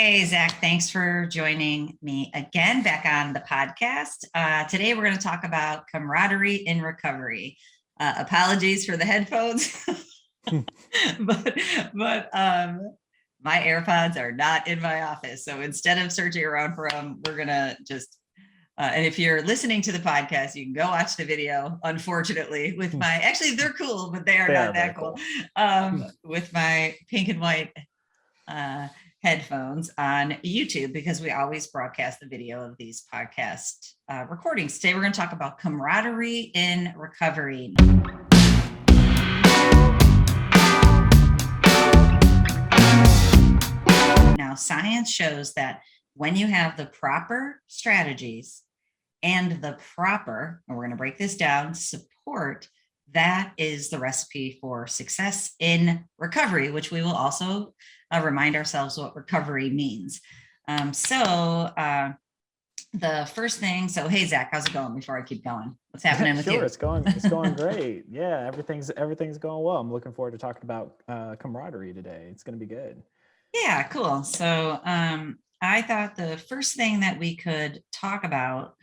Hey, Zack, thanks for joining me again back on the podcast. Today, we're going to talk about camaraderie in recovery. Apologies for the headphones, but, but my AirPods are not in my office. So instead of searching around for them, we're going to just, and if you're listening to the podcast, you can go watch the video, unfortunately, with actually, they're cool, but they are not that cool. With my pink and white uh, headphones on YouTube because we always broadcast the video of these podcast recordings. Today, we're going to talk about camaraderie in recovery. Now, science shows that when you have the proper strategies and the proper, and we're going to break this down, support, that is the recipe for success in recovery, which we will also remind ourselves what recovery means. The first thing, so hey, Zack, how's it going before I keep going? What's happening with you? It's going great. Yeah, everything's going well. I'm looking forward to talking about camaraderie today. It's going to be good. Yeah, cool. So I thought the first thing that we could talk about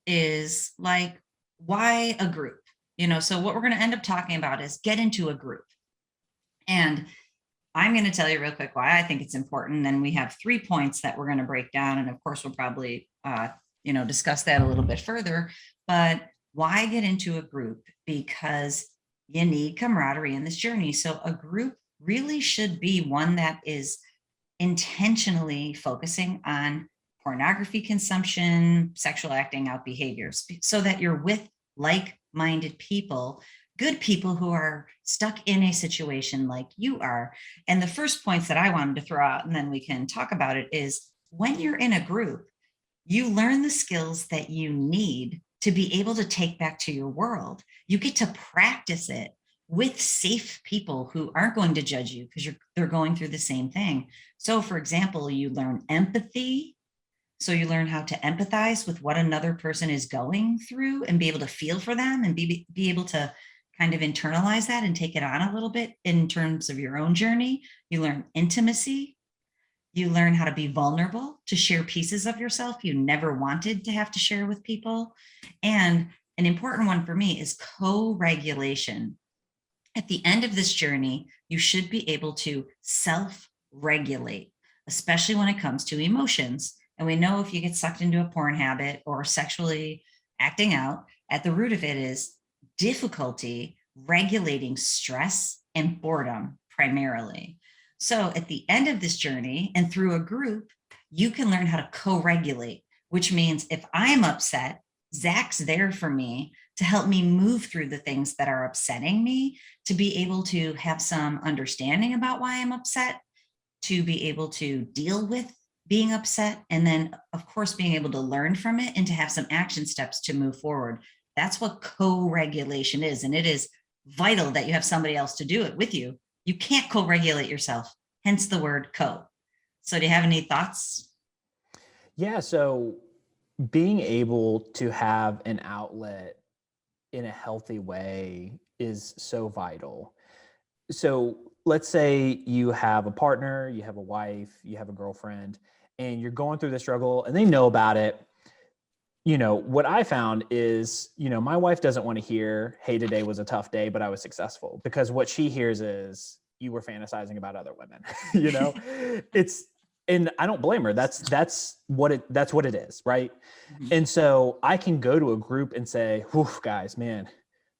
is like, why a group? So what we're going to end up talking about is get into a group. And I'm going to tell you real quick why I think it's important. Then we have 3 points that we're going to break down. And of course, we'll probably, discuss that a little bit further. But why get into a group? Because you need camaraderie in this journey. So a group really should be one that is intentionally focusing on pornography consumption, sexual acting out behaviors, so that you're with like-minded people, good people who are stuck in a situation like you are. And the first points that I wanted to throw out, and then we can talk about it, is when you're in a group, you learn the skills that you need to be able to take back to your world. You get to practice it with safe people who aren't going to judge you because they're going through the same thing. So, for example, you learn empathy. So you learn how to empathize with what another person is going through and be able to feel for them and be able to kind of internalize that and take it on a little bit in terms of your own journey. You learn intimacy. You learn how to be vulnerable, to share pieces of yourself you never wanted to have to share with people. And an important one for me is co-regulation. At the end of this journey, you should be able to self-regulate, especially when it comes to emotions. And we know if you get sucked into a porn habit or sexually acting out, at the root of it is difficulty regulating stress and boredom primarily. So at the end of this journey and through a group, you can learn how to co-regulate, which means if I'm upset, Zack's there for me to help me move through the things that are upsetting me, to be able to have some understanding about why I'm upset, to be able to deal with being upset, and then, of course, being able to learn from it and to have some action steps to move forward. That's what co-regulation is. And it is vital that you have somebody else to do it with you. You can't co-regulate yourself, hence the word co. So do you have any thoughts? Yeah, so being able to have an outlet in a healthy way is so vital. So let's say you have a partner, you have a wife, you have a girlfriend, and you're going through the struggle and they know about it. What I found is, my wife doesn't want to hear, hey, today was a tough day, but I was successful, because what she hears is you were fantasizing about other women, and I don't blame her. That's what it is. Right. Mm-hmm. And so I can go to a group and say, whew, guys, man,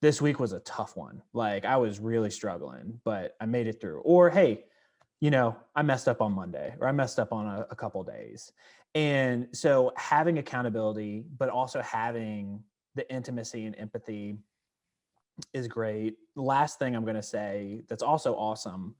this week was a tough one. Like, I was really struggling, but I made it through. Or, hey, I messed up on Monday, or I messed up on a couple of days. And so having accountability, but also having the intimacy and empathy is great. The last thing I'm going to say that's also awesome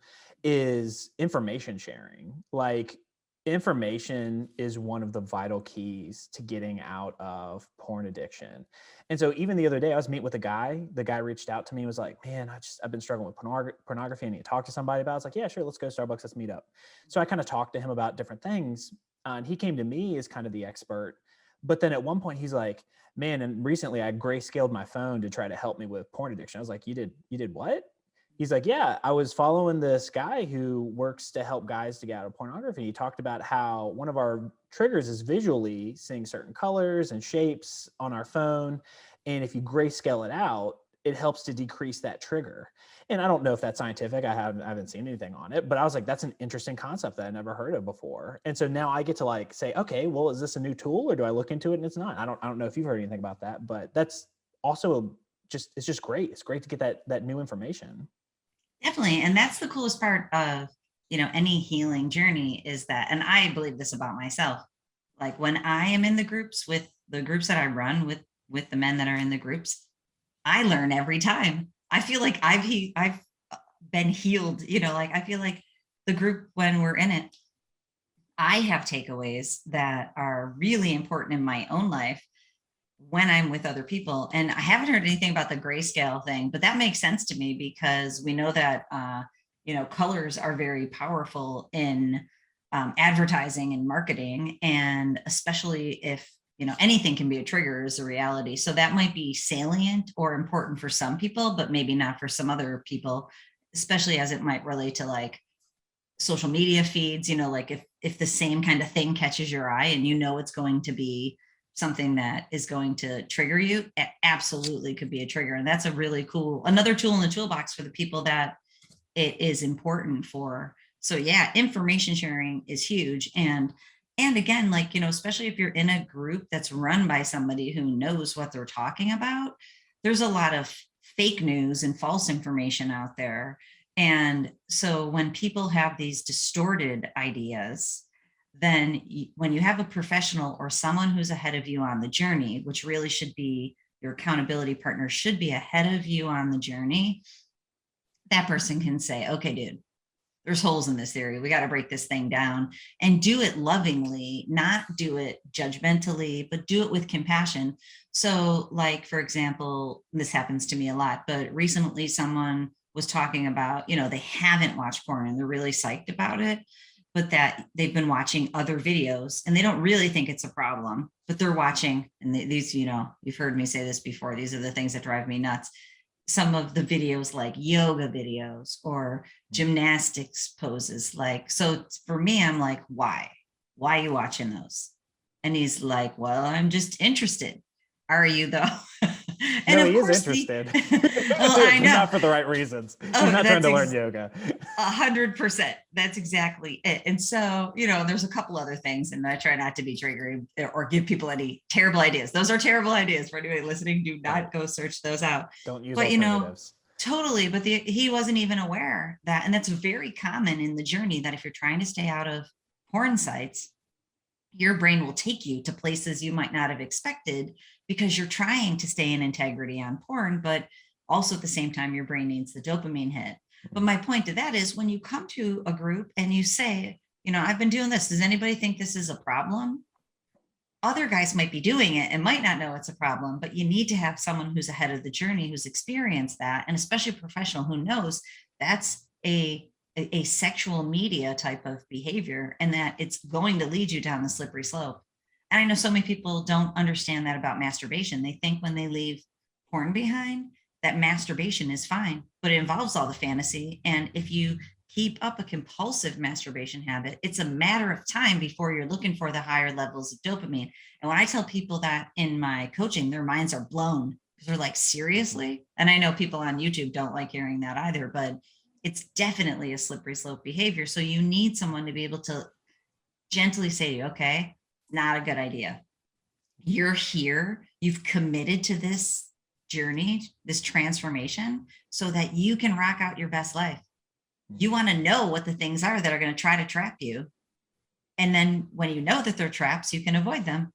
is information sharing. Like, information is one of the vital keys to getting out of porn addiction. And so even the other day I was meeting with a guy, the guy reached out to me and was like, man, I've been struggling with pornography. I need to talk to somebody about it. I was like, yeah, sure. Let's go to Starbucks. Let's meet up. So I kind of talked to him about different things. And he came to me as kind of the expert. But then at one point he's like, man, and recently I grayscaled my phone to try to help me with porn addiction. I was like, you did what? he's like, yeah, I was following this guy who works to help guys to get out of pornography. He talked about how one of our triggers is visually seeing certain colors and shapes on our phone. And if you grayscale it out, it helps to decrease that trigger. And I don't know if that's scientific. I haven't seen anything on it, but I was like, that's an interesting concept that I never heard of before. And so now I get to like say, okay, well, is this a new tool or do I look into it and it's not? I don't know if you've heard anything about that, but that's also it's just great. It's great to get that new information. Definitely. And that's the coolest part of, any healing journey is that, and I believe this about myself, like when I am in the groups with the groups that I run with the men that are in the groups, I learn every time. I feel like I've been healed, like I feel like the group when we're in it, I have takeaways that are really important in my own life when I'm with other people. And I haven't heard anything about the grayscale thing, but that makes sense to me because we know that, colors are very powerful in advertising and marketing. And especially if, anything can be a trigger is a reality. So that might be salient or important for some people, but maybe not for some other people, especially as it might relate to like social media feeds, like if the same kind of thing catches your eye and it's going to be something that is going to trigger you, it absolutely could be a trigger. And that's a really cool, another tool in the toolbox for the people that it is important for. So yeah, information sharing is huge. And again, like, especially if you're in a group that's run by somebody who knows what they're talking about, there's a lot of fake news and false information out there. And so when people have these distorted ideas, then when you have a professional or someone who's ahead of you on the journey, which really should be your accountability partner, should be ahead of you on the journey, that person can say, okay, dude, there's holes in this theory. We got to break this thing down and do it lovingly, not do it judgmentally, but do it with compassion. So like, for example, this happens to me a lot, but recently someone was talking about, they haven't watched porn and they're really psyched about it, but that they've been watching other videos and they don't really think it's a problem, but they're watching. And these, you've heard me say this before. These are the things that drive me nuts. Some of the videos like yoga videos or gymnastics poses. Like, so for me, I'm like, why are you watching those? And he's like, well, I'm just interested. Are you though? And no, of he is course interested. Well, I know. Not for the right reasons. He's not trying to learn yoga. 100%. That's exactly it. And so, there's a couple other things, and I try not to be triggering or give people any terrible ideas. Those are terrible ideas for anybody listening. Do not go search those out. Don't use but alternatives. Totally. But he wasn't even aware that, and that's very common in the journey, that if you're trying to stay out of porn sites, your brain will take you to places you might not have expected because you're trying to stay in integrity on porn, but also at the same time, your brain needs the dopamine hit. But my point to that is when you come to a group and you say, I've been doing this. Does anybody think this is a problem? Other guys might be doing it and might not know it's a problem, but you need to have someone who's ahead of the journey, who's experienced that, and especially a professional who knows that's a sexual media type of behavior and that it's going to lead you down the slippery slope. And I know so many people don't understand that about masturbation. They think when they leave porn behind, that masturbation is fine, but it involves all the fantasy. And if you keep up a compulsive masturbation habit, it's a matter of time before you're looking for the higher levels of dopamine. And when I tell people that in my coaching, their minds are blown because they're like, seriously? And I know people on YouTube don't like hearing that either, but it's definitely a slippery slope behavior. So you need someone to be able to gently say to you, okay, not a good idea. You're here, you've committed to this journey, this transformation, so that you can rock out your best life. You want to know what the things are that are going to try to trap you. And then when you know that they're traps, you can avoid them.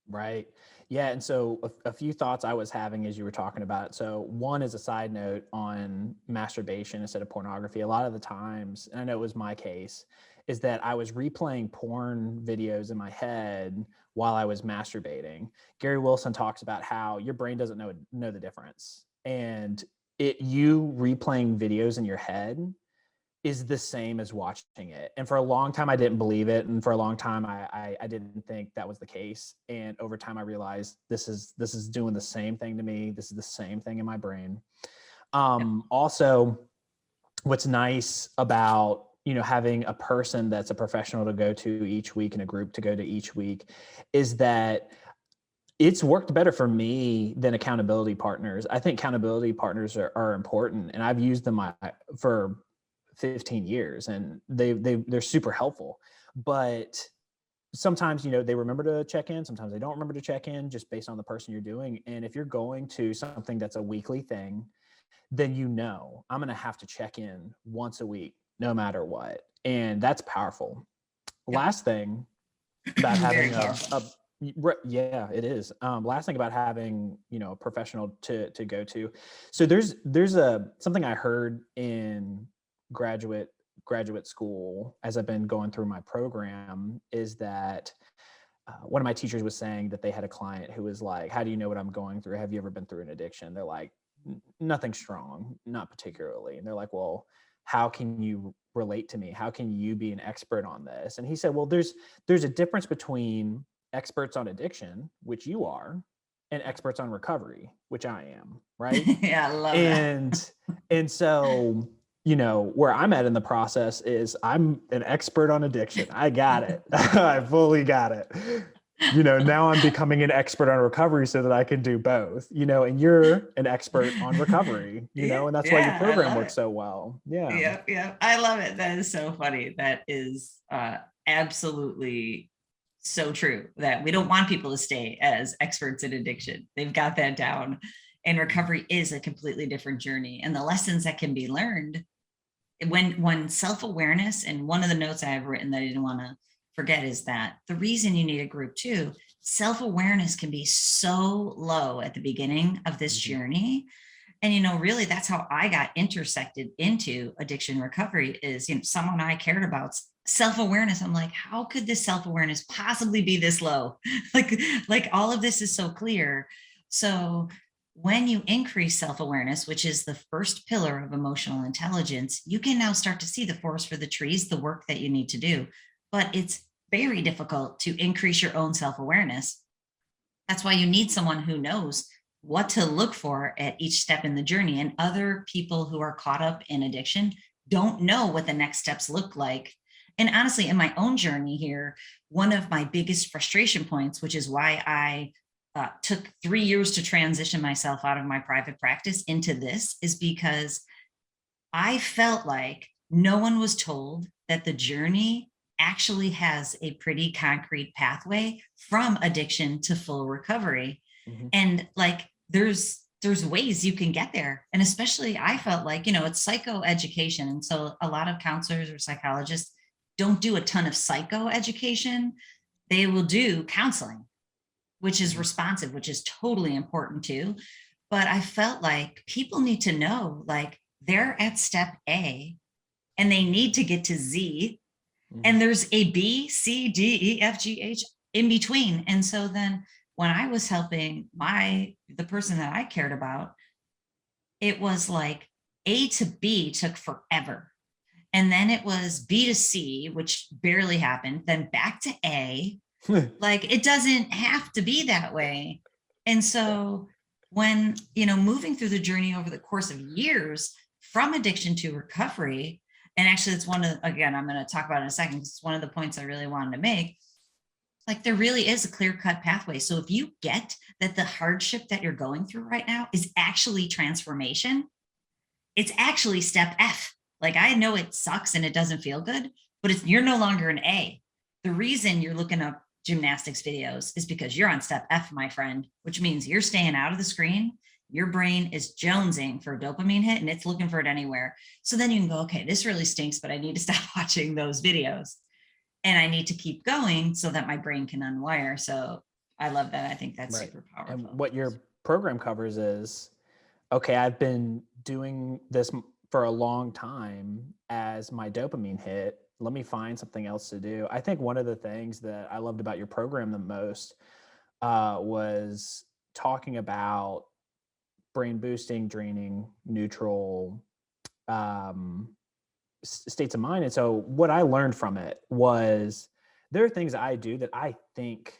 Right. Yeah. And so a few thoughts I was having as you were talking about it. So one is a side note on masturbation instead of pornography. A lot of the times, and I know it was my case, is that I was replaying porn videos in my head while I was masturbating. Gary Wilson talks about how your brain doesn't know the difference. And you replaying videos in your head is the same as watching it. And for a long time, I didn't believe it. And for a long time, I didn't think that was the case. And over time, I realized this is doing the same thing to me. This is the same thing in my brain. Also, what's nice about, having a person that's a professional to go to each week and a group to go to each week is that it's worked better for me than accountability partners. I think accountability partners are important, and I've used them for 15 years, and they're super helpful. But sometimes, they remember to check in. Sometimes they don't remember to check in, just based on the person you're doing. And if you're going to something that's a weekly thing, then I'm going to have to check in once a week, no matter what. And that's powerful. Yep. Last thing about Very having powerful. yeah, it is. Last thing about having, a professional to go to. So there's something I heard in graduate school as I've been going through my program, is that one of my teachers was saying that they had a client who was like, how do you know what I'm going through? Have you ever been through an addiction? They're like, nothing strong, not particularly. And they're like, well, how can you relate to me? How can you be an expert on this? And he said, well, there's a difference between experts on addiction, which you are, and experts on recovery, which I am, right? Yeah, I love that. And so, where I'm at in the process is I'm an expert on addiction. I got it. I fully got it. Now I'm becoming an expert on recovery so that I can do both, and you're an expert on recovery, and that's why your Yeah, I program love works it. so well. Yeah. Yeah, yeah. I love it. That is so funny. That is absolutely so true, that we don't want people to stay as experts in addiction. They've got that down. And recovery is a completely different journey. And the lessons that can be learned when self-awareness, and one of the notes I have written that I didn't want to forget is that the reason you need a group too, self-awareness can be so low at the beginning of this journey. And really that's how I got intersected into addiction recovery, is someone I cared about self-awareness. I'm like, how could this self-awareness possibly be this low? like all of this is so clear. So when you increase self-awareness, which is the first pillar of emotional intelligence, you can now start to see the forest for the trees, the work that you need to do. But it's very difficult to increase your own self-awareness. That's why you need someone who knows what to look for at each step in the journey. And other people who are caught up in addiction don't know what the next steps look like. And honestly, in my own journey here, one of my biggest frustration points, which is why I took 3 years to transition myself out of my private practice into this, is because I felt like no one was told that the journey actually has a pretty concrete pathway from addiction to full recovery. Mhm. And like there's ways you can get there. And especially I felt like, it's psychoeducation. And so a lot of counselors or psychologists don't do a ton of psychoeducation. They will do counseling, which is Mhm. responsive, which is totally important too. But I felt like people need to know, like, they're at step A and they need to get to Z, Mhm. and there's a B, C, D, E, F, G, H in between. And so then when I was helping the person that I cared about, it was like A to B took forever. And then it was B to C, which barely happened, then back to A. Like, it doesn't have to be that way. And so when, moving through the journey over the course of years from addiction to recovery, and actually it's again, I'm going to talk about it in a second, it's one of the points I really wanted to make. Like, there really is a clear cut pathway. So if you get that the hardship that you're going through right now is actually transformation, it's actually step F. Like, I know it sucks and it doesn't feel good, but you're no longer an A. The reason you're looking up gymnastics videos is because you're on step F, my friend, which means you're staying out of the screen. Your brain is jonesing for a dopamine hit and it's looking for it anywhere. So then you can go, okay, this really stinks, but I need to stop watching those videos and I need to keep going so that my brain can unwire. So I love that. I think that's Right. super And powerful. what your program covers is, okay, I've been doing this for a long time as my dopamine hit. Let me find something else to do. I think one of the things that I loved about your program the most was talking about brain boosting, draining, neutral states of mind. And so what I learned from it was there are things I do that I think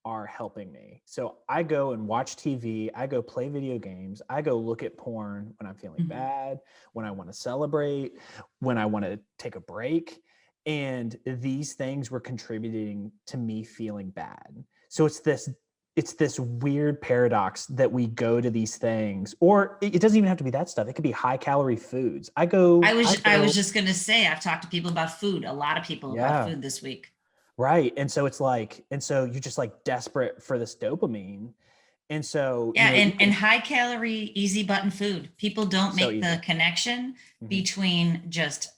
are helping me. So I go and watch TV, I go play video games, I go look at porn when I'm feeling bad, when I want to celebrate, when I want to take a break. And these things were contributing to me feeling bad. So it's this weird paradox that we go to these things, or it doesn't even have to be that stuff. It could be high calorie foods. I I was just going to say, I've talked to people about food, a lot of people about yeah. food this week. Right. And so it's like, and so you're just like desperate for this dopamine. And so, Yeah, and high calorie, easy button food. People don't So make the connection between just,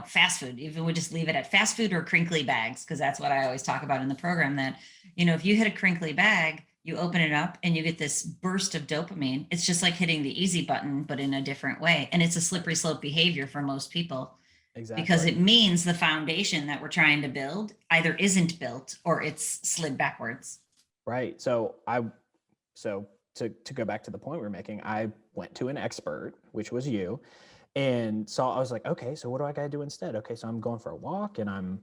fast food. Even we just leave it at fast food or crinkly bags, because that's what I always talk about in the program, that, if you hit a crinkly bag, you open it up and you get this burst of dopamine. It's just like hitting the easy button, but in a different way. And it's a slippery slope behavior for most people. Exactly. Because it means the foundation that we're trying to build either isn't built or it's slid backwards. Right. So to go back to the point we were making, I went to an expert, which was you. And so I was like, okay, so what do I got to do instead? Okay, so I'm going for a walk and I'm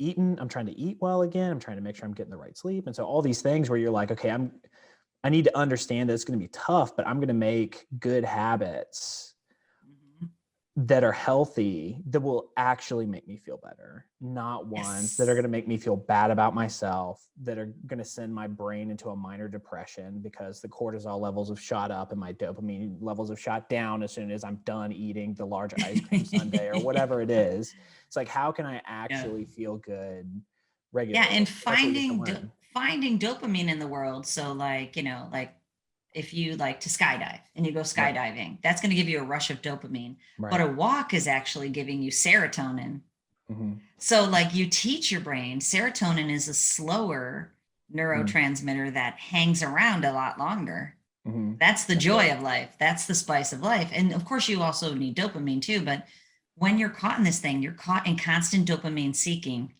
eating, I'm trying to eat well again. I'm trying to make sure I'm getting the right sleep. And so all these things where you're like, okay, I need to understand that it's going to be tough, but I'm going to make good habits that are healthy, that will actually make me feel better, not ones that are going to make me feel bad about myself, that are going to send my brain into a minor depression because the cortisol levels have shot up and my dopamine levels have shot down as soon as I'm done eating the large ice cream sundae or whatever it is. It's like, how can I actually feel good regularly? Yeah, and finding dopamine in the world. So like, if you like to skydive and you go skydiving, that's going to give you a rush of dopamine. Right. But a walk is actually giving you serotonin. So like you teach your brain, serotonin is a slower neurotransmitter that hangs around a lot longer. That's the joy of life. That's the spice of life. And of course you also need dopamine too, but when you're caught in this thing, you're caught in constant dopamine seeking.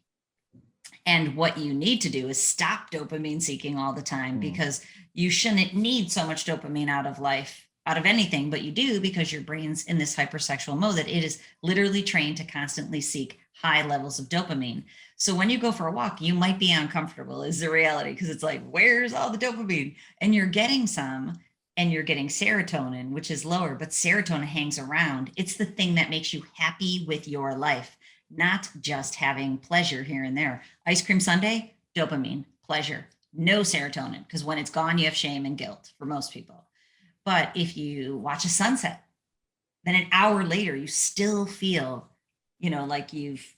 And what you need to do is stop dopamine seeking all the time, because you shouldn't need so much dopamine out of life, out of anything, but you do, because your brain's in this hypersexual mode that it is literally trained to constantly seek high levels of dopamine. So when you go for a walk, you might be uncomfortable is the reality, because it's like, where's all the dopamine? And you're getting some, and you're getting serotonin, which is lower, but serotonin hangs around. It's the thing that makes you happy with your life, not just having pleasure here and there. Ice cream sundae, dopamine, pleasure, no serotonin, because when it's gone, you have shame and guilt for most people. But if you watch a sunset, then an hour later, you still feel, like you've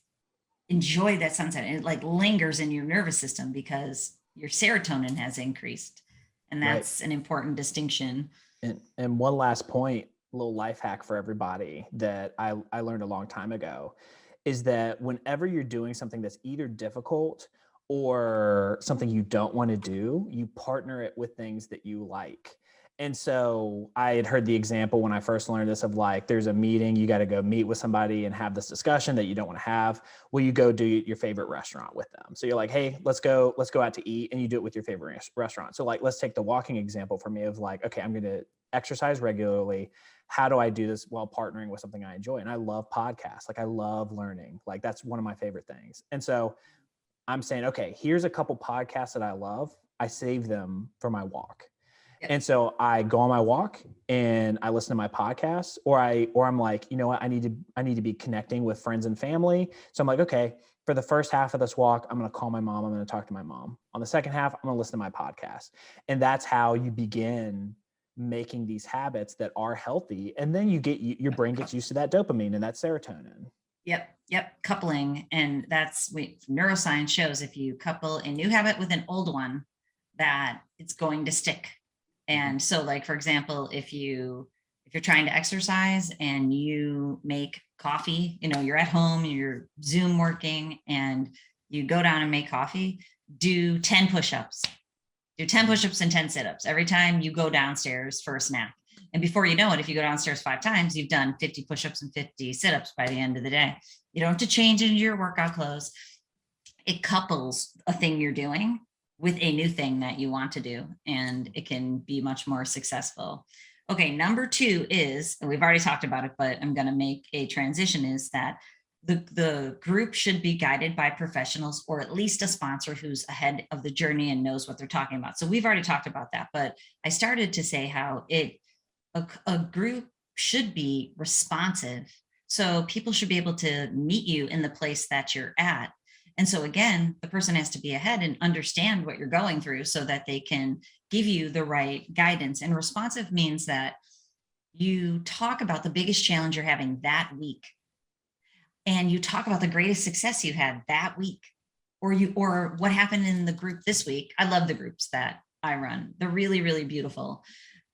enjoyed that sunset, and it like lingers in your nervous system because your serotonin has increased. And that's an important distinction. And one last point, a little life hack for everybody that I learned a long time ago, is that whenever you're doing something that's either difficult or something you don't want to do, you partner it with things that you like. And so I had heard the example when I first learned this of like, there's a meeting, you got to go meet with somebody and have this discussion that you don't want to have. Well, you go do your favorite restaurant with them. So you're like, hey, let's go out to eat, and you do it with your favorite restaurant. So like, let's take the walking example for me of like, okay, I'm going to exercise regularly. How do I do this while partnering with something I enjoy? And I love podcasts. Like I love learning. Like that's one of my favorite things. And so I'm saying, okay, here's a couple podcasts that I love. I save them for my walk. And so I go on my walk and I listen to my podcasts, or I'm like, you know what, I need to be connecting with friends and family. So I'm like, okay, for the first half of this walk, I'm going to call my mom. I'm going to talk to my mom. On the second half, I'm going to listen to my podcast. And that's how you begin making these habits that are healthy. And then your brain gets used to that dopamine and that serotonin. Yep. Coupling. And that's what neuroscience shows. If you couple a new habit with an old one, that it's going to stick. And so like, for example, if you're trying to exercise and you make coffee, you're at home, you're Zoom working, and you go down and make coffee, do 10 push-ups. Do 10 push-ups and 10 sit-ups every time you go downstairs for a snack. And before you know it, if you go downstairs 5 times, you've done 50 push-ups and 50 sit-ups by the end of the day. You don't have to change into your workout clothes. It couples a thing you're doing with a new thing that you want to do, and it can be much more successful. Okay, number 2 is, and we've already talked about it, but I'm going to make a transition, is that the group should be guided by professionals, or at least a sponsor who's ahead of the journey and knows what they're talking about. So we've already talked about that, but I started to say how a group should be responsive. So people should be able to meet you in the place that you're at. And so again, the person has to be ahead and understand what you're going through so that they can give you the right guidance. And responsive means that you talk about the biggest challenge you're having that week, and you talk about the greatest success you had that week, or what happened in the group this week. I love the groups that I run. They're really, really beautiful.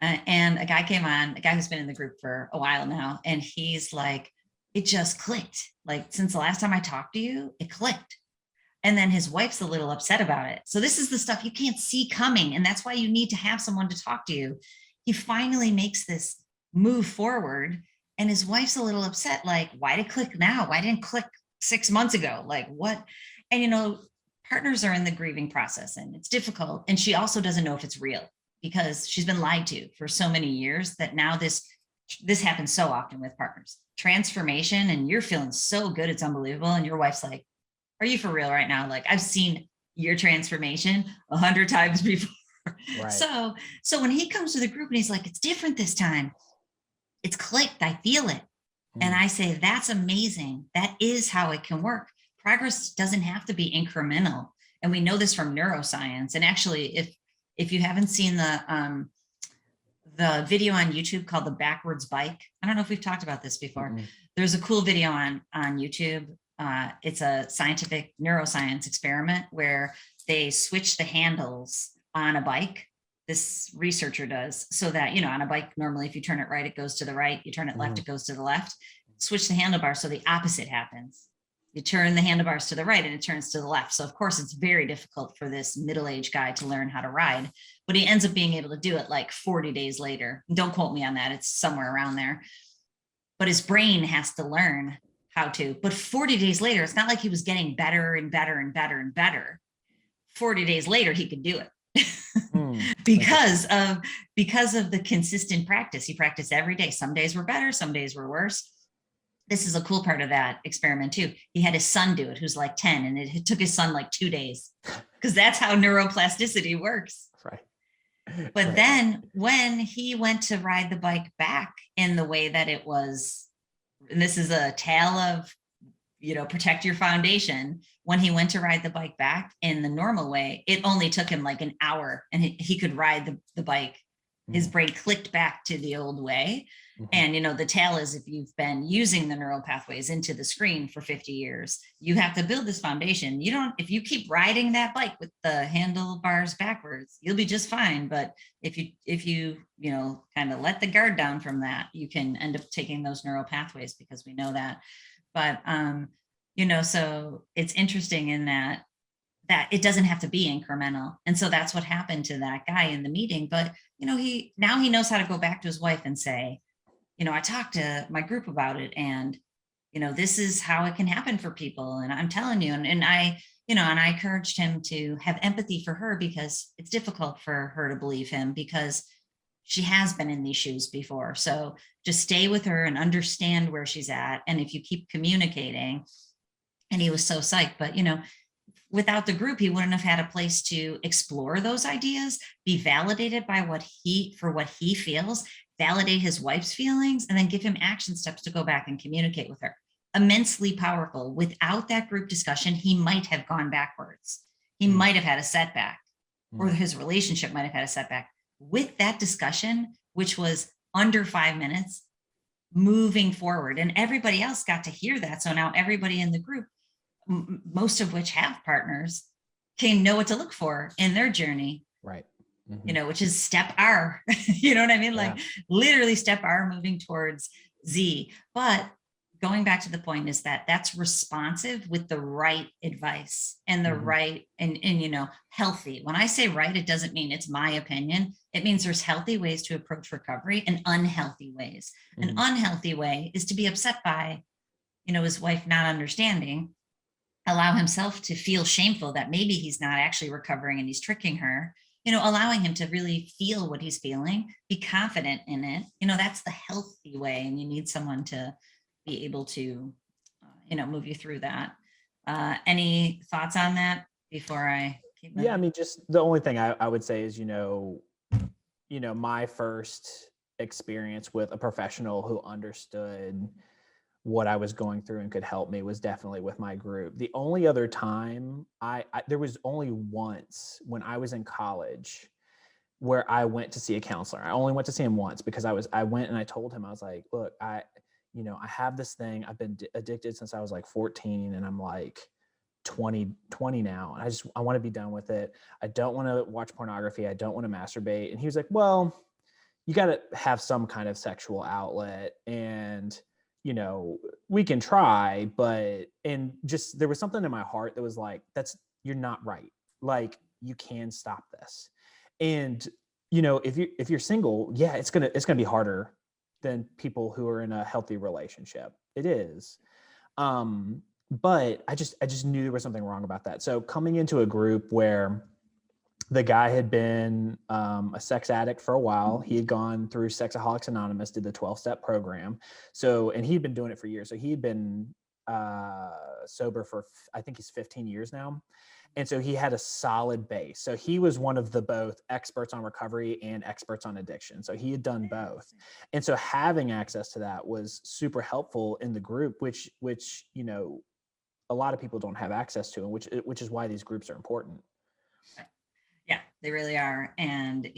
And a guy came on, a guy who's been in the group for a while now, and he's like, it just clicked. Like, since the last time I talked to you, it clicked. And then his wife's a little upset about it. So this is the stuff you can't see coming. And that's why you need to have someone to talk to you. He finally makes this move forward, and his wife's a little upset. Like, why did it click now? Why didn't it click 6 months ago? Like, what? And, partners are in the grieving process, and it's difficult. And she also doesn't know if it's real, because she's been lied to for so many years that now this happens so often with partners. Transformation, and you're feeling so good, it's unbelievable. And your wife's like, are you for real right now? Like, I've seen your transformation 100 times before. Right. So when he comes to the group and he's like, it's different this time, it's clicked, I feel it. And I say, that's amazing. That is how it can work. Progress doesn't have to be incremental. And we know this from neuroscience. And actually, if you haven't seen the video on YouTube called The Backwards Bike, I don't know if we've talked about this before. Mm-hmm. There's a cool video on YouTube. It's a scientific neuroscience experiment where they switch the handles on a bike. This researcher does, so that, on a bike, normally if you turn it right, it goes to the right. You turn it left, it goes to the left. Switch the handlebars so the opposite happens. You turn the handlebars to the right and it turns to the left. So of course it's very difficult for this middle-aged guy to learn how to ride, but he ends up being able to do it like 40 days later. Don't quote me on that. It's somewhere around there. But his brain has to learn how to. But 40 days later, it's not like he was getting better and better and better and better. 40 days later, he could do it. because of the consistent practice. He practiced every day. Some days were better, some days were worse. This is a cool part of that experiment too. He had his son do it, who's like 10, and it took his son like 2 days, because that's how neuroplasticity works. Right. But then when he went to ride the bike back in the way that it was, and this is a tale of, protect your foundation. When he went to ride the bike back in the normal way, it only took him like an hour, and he could ride the bike. His brain clicked back to the old way. And, the tale is, if you've been using the neural pathways into the screen for 50 years, you have to build this foundation. If you keep riding that bike with the handlebars backwards, you'll be just fine. But if you kind of let the guard down from that, you can end up taking those neural pathways, because we know that. But, so it's interesting in that it doesn't have to be incremental. And so that's what happened to that guy in the meeting. But, he knows how to go back to his wife and say, I talked to my group about it, and, this is how it can happen for people. And I'm telling you, and I encouraged him to have empathy for her, because it's difficult for her to believe him, because she has been in these shoes before. So just stay with her and understand where she's at. And if you keep communicating, and he was so psyched, but, without the group, he wouldn't have had a place to explore those ideas, be validated by what he feels, validate his wife's feelings, and then give him action steps to go back and communicate with her. Immensely powerful. Without that group discussion, he might have gone backwards. He might have had a setback, or his relationship might have had a setback. With that discussion, which was under 5 minutes, moving forward, and everybody else got to hear that. So now everybody in the group, most of which have partners, can know what to look for in their journey. Right. Mm-hmm. Which is step R. You know what I mean? Yeah. Like literally step R, moving towards Z. But going back to the point is that that's responsive with the right advice and the right and healthy. When I say right, it doesn't mean it's my opinion. It means there's healthy ways to approach recovery and unhealthy ways. An unhealthy way is to be upset by, his wife not understanding, allow himself to feel shameful that maybe he's not actually recovering and he's tricking her, allowing him to really feel what he's feeling, be confident in it. That's the healthy way. And you need someone to be able to move you through that. Any thoughts on that before I keep moving? Yeah, I mean, just the only thing I would say is, my first experience with a professional who understood what I was going through and could help me was definitely with my group. The only other time there was only once when I was in college where I went to see a counselor. I only went to see him once because I went and I told him, I was like, look, I have this thing. I've been addicted since I was like 14 and I'm like 20 now. And I want to be done with it. I don't want to watch pornography. I don't want to masturbate. And he was like, well, you got to have some kind of sexual outlet and, we can try, and just, there was something in my heart that was like, you're not right. Like, you can stop this. And, if you're single, yeah, it's going to be harder than people who are in a healthy relationship. It is. But I just knew there was something wrong about that. So coming into a group where the guy had been a sex addict for a while, he had gone through Sexaholics Anonymous, did the 12-step program. So, and he'd been doing it for years. So he'd been sober for, I think he's 15 years now. And so he had a solid base. So he was one of the both experts on recovery and experts on addiction. So he had done both. And so having access to that was super helpful in the group, which a lot of people don't have access to, and which is why these groups are important. Yeah, they really are. And,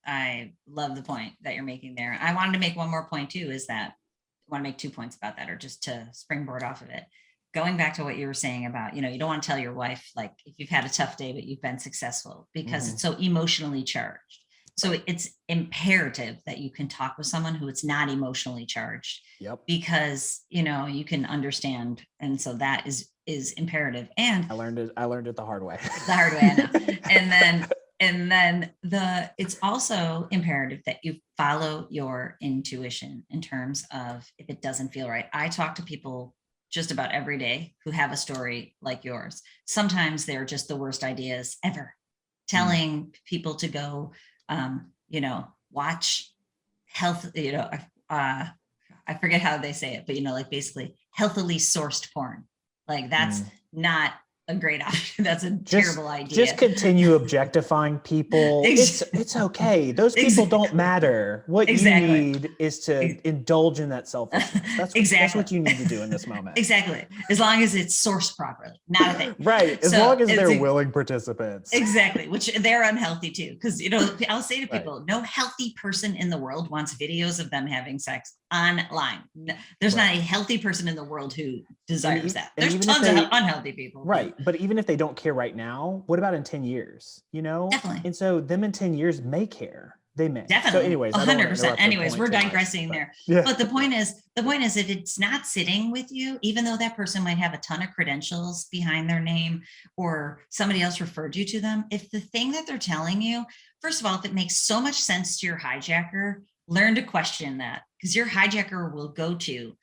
I love the point that you're making there. I wanted to make one more point too, is that I want to make 2 points about that, or just to springboard off of it. Going back to what you were saying about, you don't want to tell your wife, like, if you've had a tough day, but you've been successful, because it's so emotionally charged. So it's imperative that you can talk with someone who it's not emotionally charged. Yep. Because, you can understand. And so that is imperative. And I learned it the hard way. The hard way, I know. And then it's also imperative that you follow your intuition in terms of if it doesn't feel right. I talk to people just about every day who have a story like yours. Sometimes they're just the worst ideas ever. Telling people to go, watch health, I forget how they say it, but like basically healthily sourced porn. Like that's not a great option. That's a terrible idea. Just continue objectifying people. It's okay. Those people don't matter. What you need is to indulge in that selfishness. That's what you need to do in this moment. Exactly. As long as it's sourced properly, not a thing. Right. As long as they're willing participants. Exactly. Which they're unhealthy too. Because, I'll say to people, no healthy person in the world wants videos of them having sex online. There's not a healthy person in the world who desires that. There's tons of unhealthy people. Right. But even if they don't care right now, what about in 10 years? Definitely. And so them in 10 years may care. They may. Definitely. So anyways, 100%. Anyways, we're digressing there. Yeah. But the point is if it's not sitting with you, even though that person might have a ton of credentials behind their name or somebody else referred you to them, if the thing that they're telling you, first of all, if it makes so much sense to your hijacker, learn to question that, because your hijacker will go to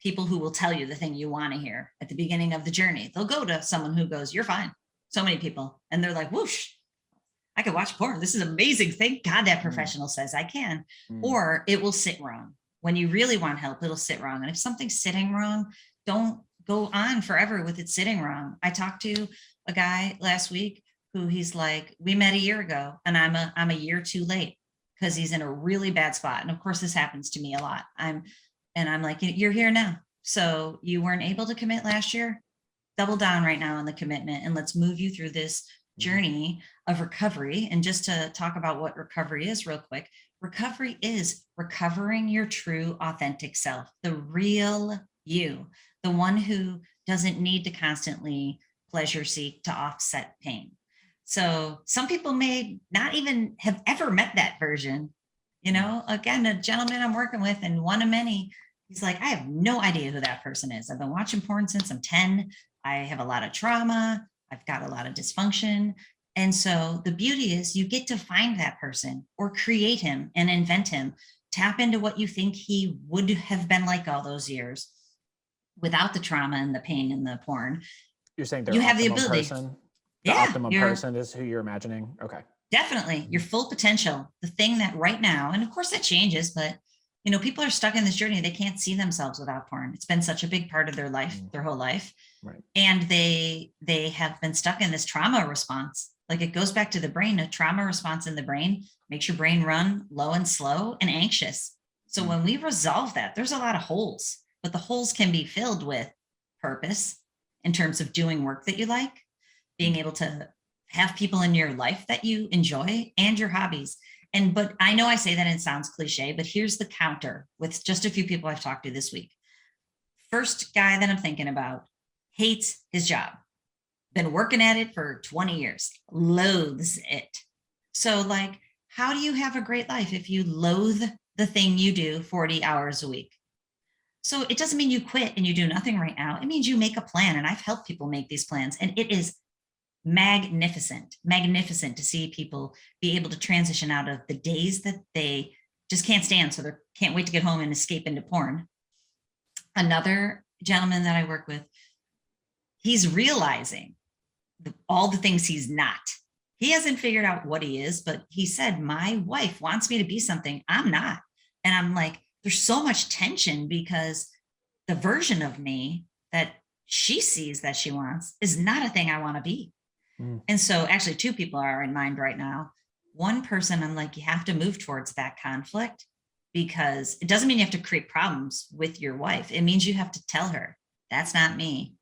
people who will tell you the thing you want to hear at the beginning of the journey. They'll go to someone who goes, you're fine. So many people. And they're like, whoosh, I can watch porn. This is amazing. Thank God that professional says I can. Or it will sit wrong. When you really want help, it'll sit wrong. And if something's sitting wrong, don't go on forever with it sitting wrong. I talked to a guy last week who he's like, we met a year ago and I'm a year too late because he's in a really bad spot. And of course, this happens to me a lot. I'm like, you're here now. So you weren't able to commit last year. Double down right now on the commitment and let's move you through this journey of recovery. And just to talk about what recovery is real quick, recovery is recovering your true authentic self, the real you, the one who doesn't need to constantly pleasure seek to offset pain. So some people may not even have ever met that version. Again, a gentleman I'm working with and one of many, he's like, I have no idea who that person is. I've been watching porn since I'm 10. I have a lot of trauma. I've got a lot of dysfunction. And so the beauty is you get to find that person or create him and invent him, tap into what you think he would have been like all those years without the trauma and the pain and the porn. You're saying you have the ability. The optimum person is who you're imagining. Okay. Definitely. Your full potential, the thing that right now, and of course that changes, but people are stuck in this journey. They can't see themselves without porn. It's been such a big part of their life, their whole life. Right. And they have been stuck in this trauma response. Like it goes back to the brain. A trauma response in the brain makes your brain run low and slow and anxious. So when we resolve that, there's a lot of holes, but the holes can be filled with purpose in terms of doing work that you like, being able to have people in your life that you enjoy, and your hobbies. But I know I say that and it sounds cliche, but here's the counter with just a few people I've talked to this week. First guy that I'm thinking about hates his job, been working at it for 20 years, loathes it. So like, how do you have a great life if you loathe the thing you do 40 hours a week? So it doesn't mean you quit and you do nothing right now. It means you make a plan. And I've helped people make these plans, and it is magnificent to see people be able to transition out of the days that they just can't stand. So they can't wait to get home and escape into porn. Another gentleman that I work with, he's realizing all the things he's not. He hasn't figured out what he is, but he said, my wife wants me to be something I'm not. And I'm like, there's so much tension because the version of me that she sees that she wants is not a thing I want to be. And so actually 2 people are in mind right now. One person, I'm like, you have to move towards that conflict, because it doesn't mean you have to create problems with your wife. It means you have to tell her, that's not me.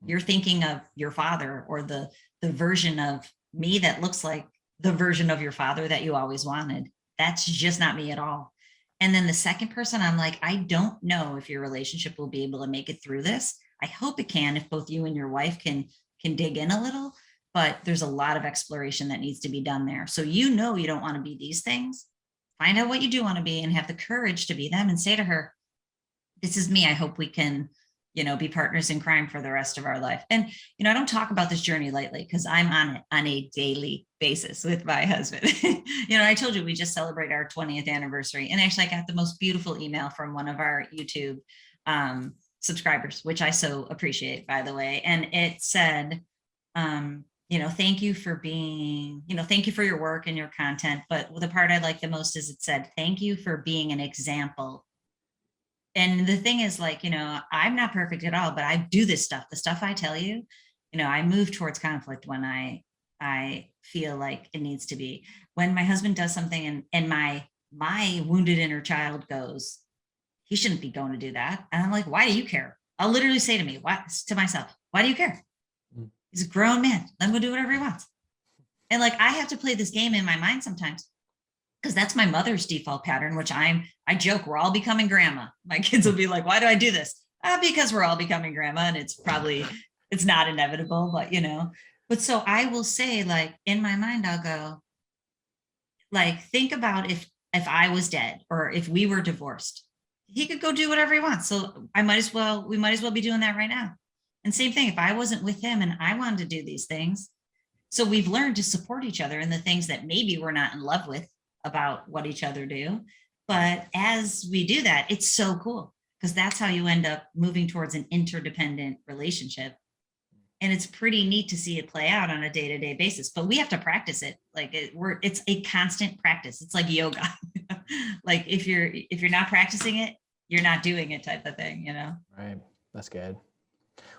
You're thinking of your father, or the version of me that looks like the version of your father that you always wanted. That's just not me at all. And then the second person, I'm like, I don't know if your relationship will be able to make it through this. I hope it can, if both you and your wife can dig in a little. But there's a lot of exploration that needs to be done there. So you don't want to be these things. Find out what you do want to be and have the courage to be them, and say to her, this is me. I hope we can, be partners in crime for the rest of our life. And, I don't talk about this journey lightly, because I'm on it on a daily basis with my husband. I told you we just celebrate our 20th anniversary. And actually I got the most beautiful email from one of our YouTube subscribers, which I so appreciate, by the way. And it said, thank you for being, thank you for your work and your content. But the part I like the most is it said, thank you for being an example. And the thing is, like, I'm not perfect at all, but I do this stuff. The stuff I tell you, I move towards conflict when I feel like it needs to be. When my husband does something and my wounded inner child goes, he shouldn't be going to do that. And I'm like, why do you care? I'll literally say to myself, why do you care? He's a grown man. Let him go do whatever he wants. And like, I have to play this game in my mind sometimes, because that's my mother's default pattern, which I joke, we're all becoming grandma. My kids will be like, why do I do this? Because we're all becoming grandma, and it's not inevitable, but so I will say, like, in my mind, I'll go, like, think about if I was dead, or if we were divorced, he could go do whatever he wants. So we might as well be doing that right now. And same thing, if I wasn't with him and I wanted to do these things. So we've learned to support each other in the things that maybe we're not in love with about what each other do. But as we do that, it's so cool, because that's how you end up moving towards an interdependent relationship. And it's pretty neat to see it play out on a day-to-day basis, but we have to practice it. Like it's a constant practice. It's like yoga. Like if you're not practicing it, you're not doing it, type of thing, Right. That's good.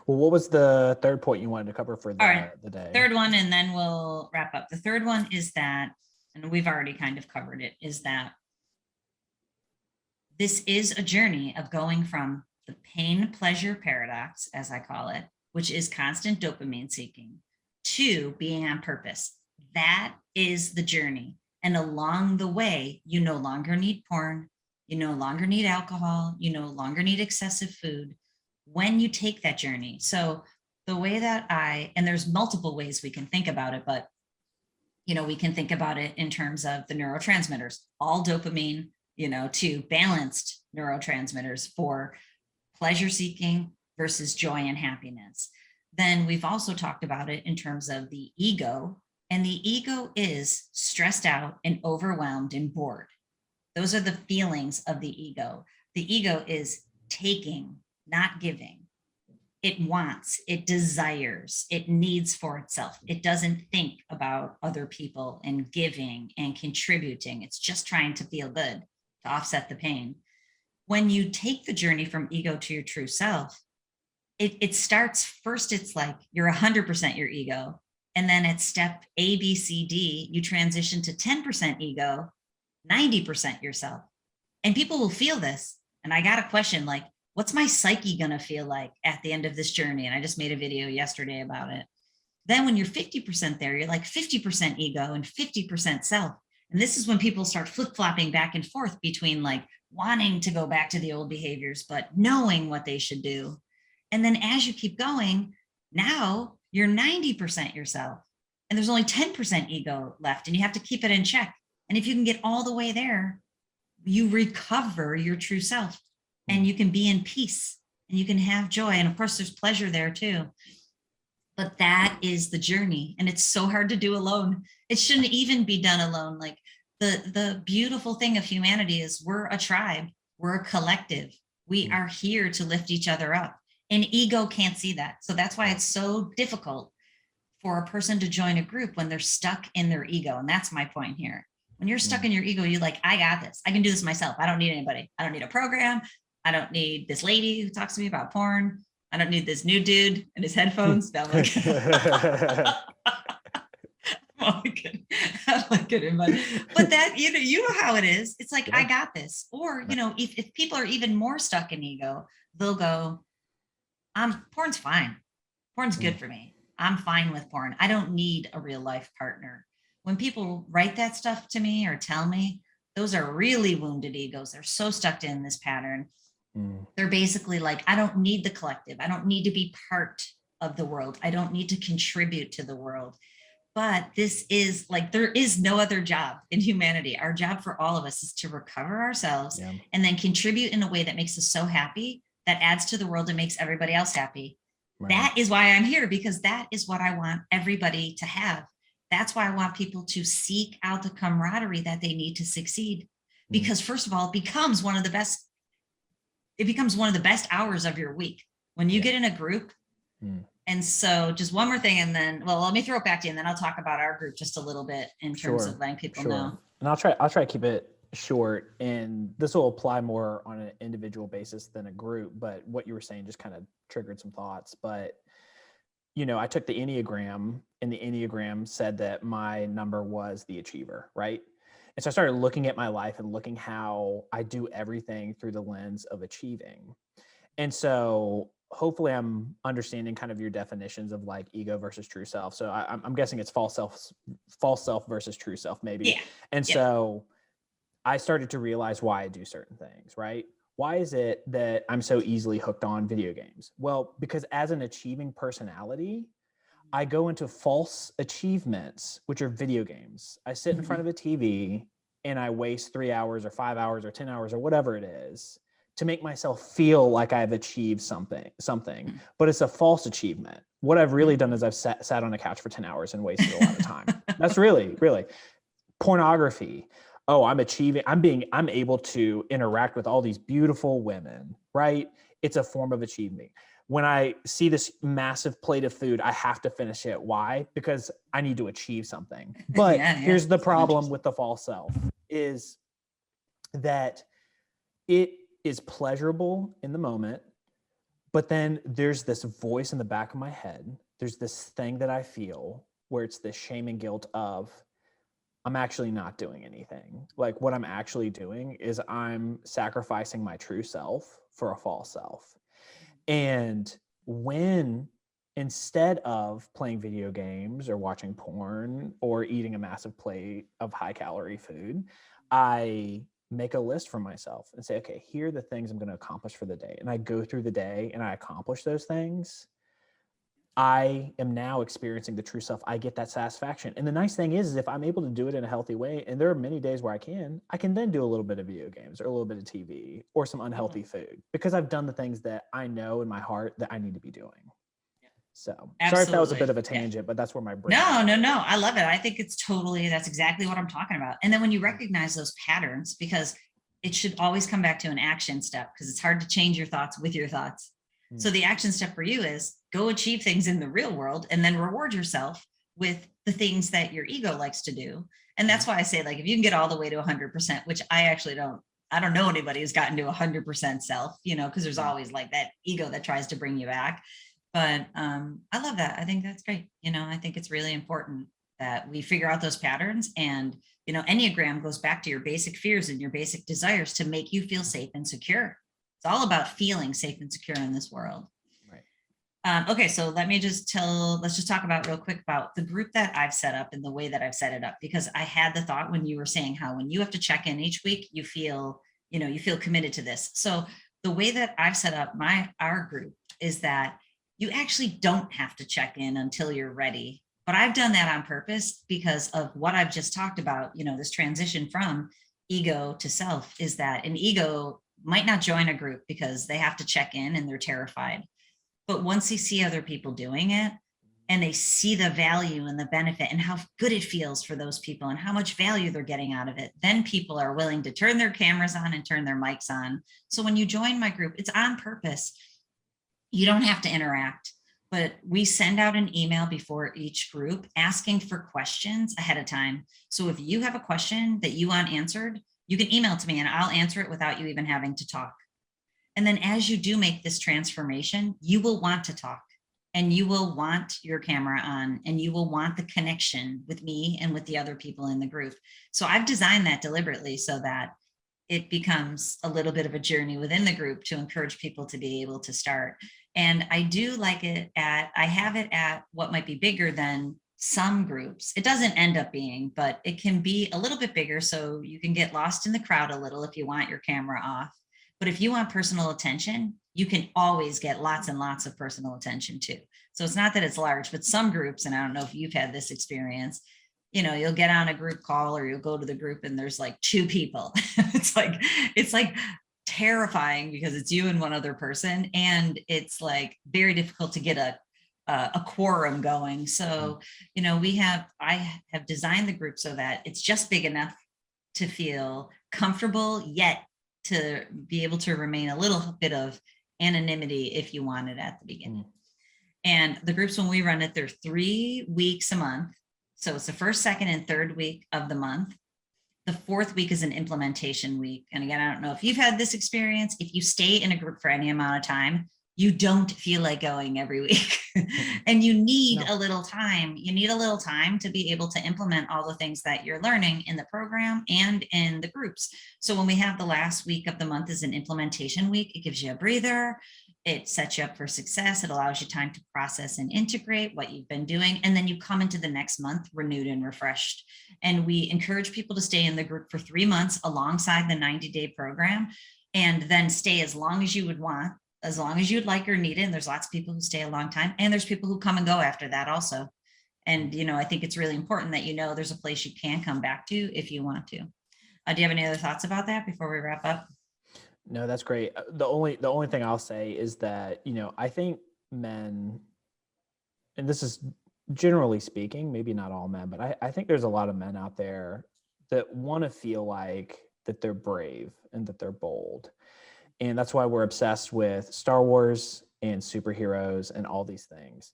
Well, what was the third point you wanted to cover for the day? Third one, and then we'll wrap up. The third one is that, and we've already kind of covered it, is that this is a journey of going from the pain-pleasure paradox, as I call it, which is constant dopamine seeking, to being on purpose. That is the journey. And along the way, you no longer need porn, you no longer need alcohol, you no longer need excessive food when you take that journey. So the way that and there's multiple ways we can think about it, but we can think about it in terms of the neurotransmitters, all dopamine, to balanced neurotransmitters for pleasure seeking versus joy and happiness. Then we've also talked about it in terms of the ego, and the ego is stressed out and overwhelmed and bored. Those are the feelings of the ego. The ego is taking, not giving. It wants, it desires, it needs for itself. It doesn't think about other people and giving and contributing. It's just trying to feel good, to offset the pain. when you take the journey from ego to your true self, it starts first, it's like you're 100% your ego. And then at step A, B, C, D, you transition to 10% ego, 90% yourself. And people will feel this. And I got a question like, what's my psyche going to feel like at the end of this journey? And I just made a video yesterday about it. Then when you're 50% there, you're like 50% ego and 50% self. And this is when people start flip-flopping back and forth between like wanting to go back to the old behaviors, but knowing what they should do. And then as you keep going, now you're 90% yourself. And there's only 10% ego left. And you have to keep it in check. And if you can get all the way there, you recover your true self and you can be in peace and you can have joy. And of course, there's pleasure there too. But that is the journey. And it's so hard to do alone. It shouldn't even be done alone. Like the beautiful thing of humanity is we're a tribe, we're a collective. We are here to lift each other up. And ego can't see that. So that's why it's so difficult for a person to join a group when they're stuck in their ego. And that's my point here. When you're stuck in your ego, you're like, I got this. I can do this myself. I don't need anybody. I don't need a program. I don't need this lady who talks to me about porn. I don't need this new dude and his headphones. I'm like kidding, but that, you know how it is. It's like, I got this. Or, if people are even more stuck in ego, they'll go, porn's fine. Porn's good for me. I'm fine with porn. I don't need a real life partner. When people write that stuff to me or tell me, those are really wounded egos. They're so stuck in this pattern. They're basically like, I don't need the collective. I don't need to be part of the world. I don't need to contribute to the world. But this is like, there is no other job in humanity. Our job for all of us is to recover ourselves and then contribute in a way that makes us so happy, that adds to the world and makes everybody else happy. Right. That is why I'm here, because that is what I want everybody to have. That's why I want people to seek out the camaraderie that they need to succeed. Because first of all, it becomes one of the best hours of your week when you get in a group. And so just one more thing, and then, well, let me throw it back to you, and then I'll talk about our group just a little bit in terms of letting people know. And I'll try to keep it short, and this will apply more on an individual basis than a group, but what you were saying just kind of triggered some thoughts. But I took the Enneagram, and the Enneagram said that my number was the achiever, right? And so I started looking at my life and looking how I do everything through the lens of achieving. And so hopefully I'm understanding kind of your definitions of like ego versus true self. So I'm guessing it's false self versus true self, maybe. Yeah. And so I started to realize why I do certain things, right? Why is it that I'm so easily hooked on video games? Well, because as an achieving personality, I go into false achievements, which are video games. I sit in front of a TV and I waste 3 hours or 5 hours or 10 hours or whatever it is to make myself feel like I've achieved something, but it's a false achievement. What I've really done is I've sat on a couch for 10 hours and wasted a lot of time. That's really pornography. Oh, I'm able to interact with all these beautiful women, right? It's a form of achievement. When I see this massive plate of food, I have to finish it. Why? Because I need to achieve something. But here's the problem with the false self is that it is pleasurable in the moment, but then there's this voice in the back of my head. There's this thing that I feel where it's this shame and guilt of, I'm actually not doing anything. Like what I'm actually doing is I'm sacrificing my true self for a false self. And when instead of playing video games or watching porn or eating a massive plate of high calorie food, I make a list for myself and say, okay, here are the things I'm going to accomplish for the day. And I go through the day and I accomplish those things. I am now experiencing the true self. I get that satisfaction. And the nice thing is if I'm able to do it in a healthy way, and there are many days where I can then do a little bit of video games or a little bit of TV or some unhealthy food because I've done the things that I know in my heart that I need to be doing. So sorry if that was a bit of a tangent, but that's where my brain. No. I love it. I think that's exactly what I'm talking about. And then when you recognize those patterns, because it should always come back to an action step, because it's hard to change your thoughts with your thoughts. So the action step for you is go achieve things in the real world and then reward yourself with the things that your ego likes to do. And that's why I say, like, if you can get all the way to 100%, which I actually don't I don't know anybody who's gotten to 100% self, because there's always like that ego that tries to bring you back. But I love that. I think that's great. I think it's really important that we figure out those patterns. And, Enneagram goes back to your basic fears and your basic desires to make you feel safe and secure. It's all about feeling safe and secure in this world. Right. Okay, so let's just talk about real quick about the group that I've set up and the way that I've set it up, because I had the thought when you were saying how when you have to check in each week, you feel committed to this. So the way that I've set up our group is that you actually don't have to check in until you're ready. But I've done that on purpose because of what I've just talked about, this transition from ego to self, is that an ego might not join a group because they have to check in and they're terrified. But once they see other people doing it and they see the value and the benefit and how good it feels for those people and how much value they're getting out of it, then people are willing to turn their cameras on and turn their mics on. So when you join my group, it's on purpose. You don't have to interact, but we send out an email before each group asking for questions ahead of time. So if you have a question that you want answered, you can email to me and I'll answer it without you even having to talk. And then as you do make this transformation, you will want to talk and you will want your camera on and you will want the connection with me and with the other people in the group. So I've designed that deliberately so that it becomes a little bit of a journey within the group to encourage people to be able to start. And I do like it I have it at what might be bigger than some groups. It doesn't end up being, but it can be a little bit bigger. So you can get lost in the crowd a little if you want your camera off. But if you want personal attention, you can always get lots and lots of personal attention too. So it's not that it's large, but some groups, and I don't know if you've had this experience, you'll get on a group call or you'll go to the group and there's like 2 people. It's like terrifying because it's you and one other person. And it's like very difficult to get a quorum going. So, I have designed the group so that it's just big enough to feel comfortable, yet to be able to remain a little bit of anonymity if you want it at the beginning. And the groups, when we run it, they're 3 weeks a month. So it's the first, second, and third week of the month. The 4th week is an implementation week. And again, I don't know if you've had this experience. If you stay in a group for any amount of time, you don't feel like going every week. And you need a little time. You need a little time to be able to implement all the things that you're learning in the program and in the groups. So when we have the last week of the month as an implementation week, it gives you a breather. It sets you up for success. It allows you time to process and integrate what you've been doing. And then you come into the next month renewed and refreshed. And we encourage people to stay in the group for 3 months alongside the 90-day program, and then stay as long as you would want, as long as you'd like or need it. And there's lots of people who stay a long time, and there's people who come and go after that also. And, I think it's really important that, there's a place you can come back to if you want to. Do you have any other thoughts about that before we wrap up? No, that's great. The only thing I'll say is that, I think men, and this is generally speaking, maybe not all men, but I think there's a lot of men out there that want to feel like that they're brave and that they're bold. And that's why we're obsessed with Star Wars and superheroes and all these things.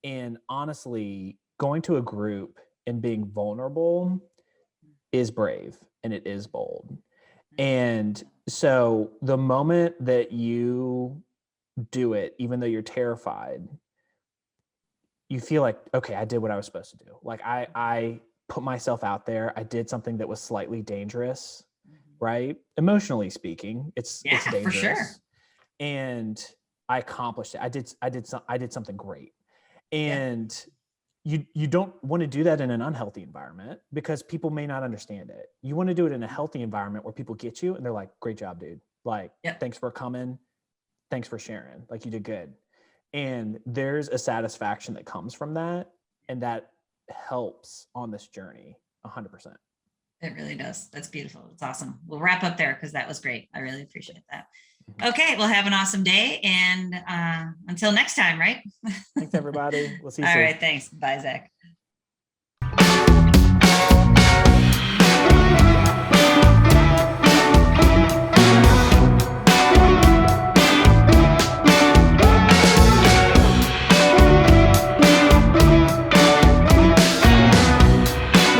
And honestly, going to a group and being vulnerable is brave and it is bold. And so the moment that you do it, even though you're terrified, you feel like, okay, I did what I was supposed to do. Like I put myself out there. I did something that was slightly dangerous, right? Emotionally speaking, it's dangerous. For sure. And I accomplished it. I did something great. And you don't want to do that in an unhealthy environment because people may not understand it. You want to do it in a healthy environment where people get you and they're like, great job, dude. Like, thanks for coming. Thanks for sharing. Like, you did good. And there's a satisfaction that comes from that. And that helps on this journey 100%. It really does. That's beautiful. It's awesome. We'll wrap up there because that was great. I really appreciate that. Okay. Well, have an awesome day. And until next time, right? Thanks, everybody. We'll see you soon. All right. Thanks. Bye, Zach.